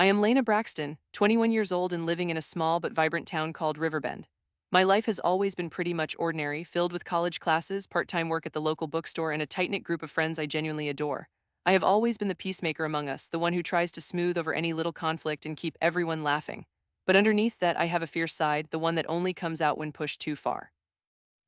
I am Lena Braxton, 21 years old and living in a small but vibrant town called Riverbend. My life has always been pretty much ordinary, filled with college classes, part-time work at the local bookstore, and a tight-knit group of friends I genuinely adore. I have always been the peacemaker among us, the one who tries to smooth over any little conflict and keep everyone laughing. But underneath that, I have a fierce side, the one that only comes out when pushed too far.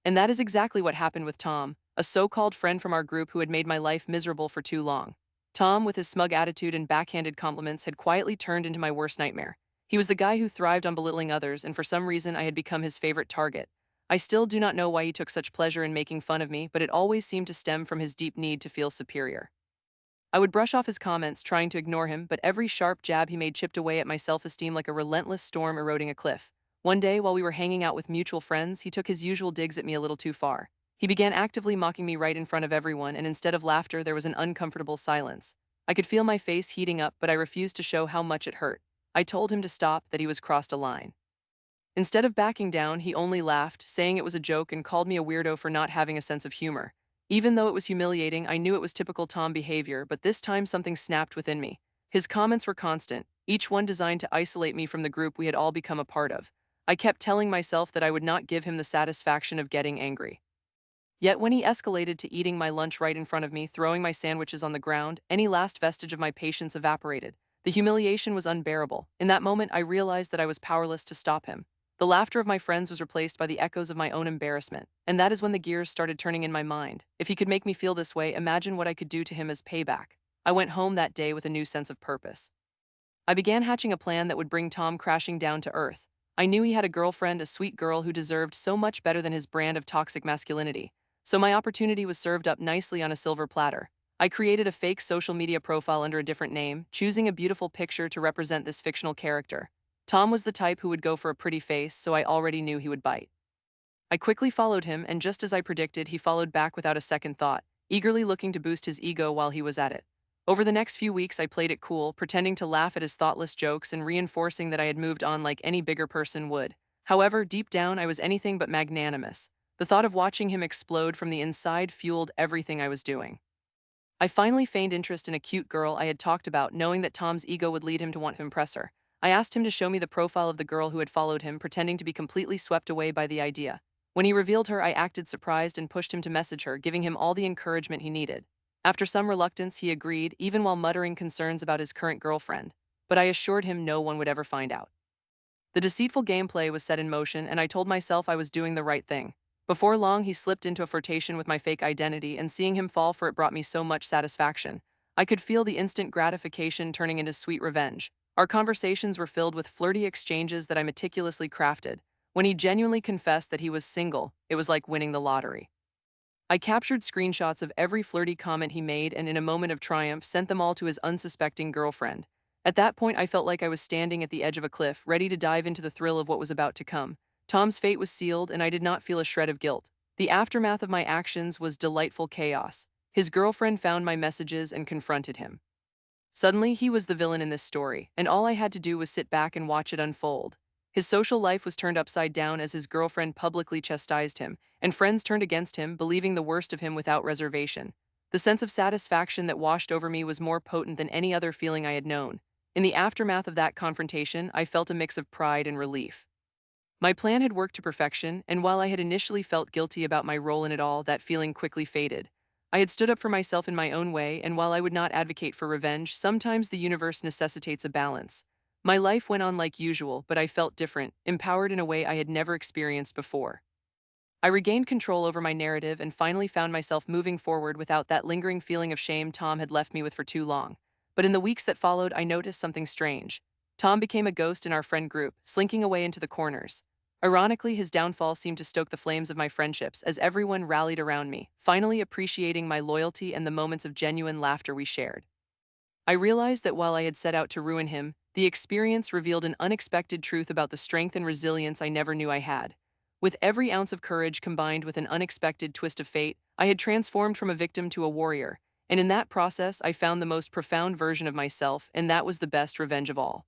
And that is exactly what happened with Tom, a so-called friend from our group who had made my life miserable for too long. Tom, with his smug attitude and backhanded compliments, had quietly turned into my worst nightmare. He was the guy who thrived on belittling others, and for some reason I had become his favorite target. I still do not know why he took such pleasure in making fun of me, but it always seemed to stem from his deep need to feel superior. I would brush off his comments, trying to ignore him, but every sharp jab he made chipped away at my self-esteem like a relentless storm eroding a cliff. One day, while we were hanging out with mutual friends, he took his usual digs at me a little too far. He began actively mocking me right in front of everyone, and instead of laughter, there was an uncomfortable silence. I could feel my face heating up, but I refused to show how much it hurt. I told him to stop, that he was crossed a line. Instead of backing down, he only laughed, saying it was a joke and called me a weirdo for not having a sense of humor. Even though it was humiliating, I knew it was typical Tom behavior, but this time something snapped within me. His comments were constant, each one designed to isolate me from the group we had all become a part of. I kept telling myself that I would not give him the satisfaction of getting angry. Yet when he escalated to eating my lunch right in front of me, throwing my sandwiches on the ground, any last vestige of my patience evaporated. The humiliation was unbearable. In that moment, I realized that I was powerless to stop him. The laughter of my friends was replaced by the echoes of my own embarrassment, and that is when the gears started turning in my mind. If he could make me feel this way, imagine what I could do to him as payback. I went home that day with a new sense of purpose. I began hatching a plan that would bring Tom crashing down to earth. I knew he had a girlfriend, a sweet girl who deserved so much better than his brand of toxic masculinity. So my opportunity was served up nicely on a silver platter. I created a fake social media profile under a different name, choosing a beautiful picture to represent this fictional character. Tom was the type who would go for a pretty face, so I already knew he would bite. I quickly followed him, and just as I predicted, he followed back without a second thought, eagerly looking to boost his ego while he was at it. Over the next few weeks, I played it cool, pretending to laugh at his thoughtless jokes and reinforcing that I had moved on like any bigger person would. However, deep down, I was anything but magnanimous. The thought of watching him explode from the inside fueled everything I was doing. I finally feigned interest in a cute girl I had talked about, knowing that Tom's ego would lead him to want to impress her. I asked him to show me the profile of the girl who had followed him, pretending to be completely swept away by the idea. When he revealed her, I acted surprised and pushed him to message her, giving him all the encouragement he needed. After some reluctance, he agreed, even while muttering concerns about his current girlfriend. But I assured him no one would ever find out. The deceitful gameplay was set in motion, and I told myself I was doing the right thing. Before long, he slipped into a flirtation with my fake identity, and seeing him fall for it brought me so much satisfaction. I could feel the instant gratification turning into sweet revenge. Our conversations were filled with flirty exchanges that I meticulously crafted. When he genuinely confessed that he was single, it was like winning the lottery. I captured screenshots of every flirty comment he made and in a moment of triumph sent them all to his unsuspecting girlfriend. At that point, I felt like I was standing at the edge of a cliff, ready to dive into the thrill of what was about to come. Tom's fate was sealed, and I did not feel a shred of guilt. The aftermath of my actions was delightful chaos. His girlfriend found my messages and confronted him. Suddenly, he was the villain in this story, and all I had to do was sit back and watch it unfold. His social life was turned upside down as his girlfriend publicly chastised him, and friends turned against him, believing the worst of him without reservation. The sense of satisfaction that washed over me was more potent than any other feeling I had known. In the aftermath of that confrontation, I felt a mix of pride and relief. My plan had worked to perfection, and while I had initially felt guilty about my role in it all, that feeling quickly faded. I had stood up for myself in my own way, and while I would not advocate for revenge, sometimes the universe necessitates a balance. My life went on like usual, but I felt different, empowered in a way I had never experienced before. I regained control over my narrative and finally found myself moving forward without that lingering feeling of shame Tom had left me with for too long. But in the weeks that followed, I noticed something strange. Tom became a ghost in our friend group, slinking away into the corners. Ironically, his downfall seemed to stoke the flames of my friendships as everyone rallied around me, finally appreciating my loyalty and the moments of genuine laughter we shared. I realized that while I had set out to ruin him, the experience revealed an unexpected truth about the strength and resilience I never knew I had. With every ounce of courage combined with an unexpected twist of fate, I had transformed from a victim to a warrior, and in that process I found the most profound version of myself, and that was the best revenge of all.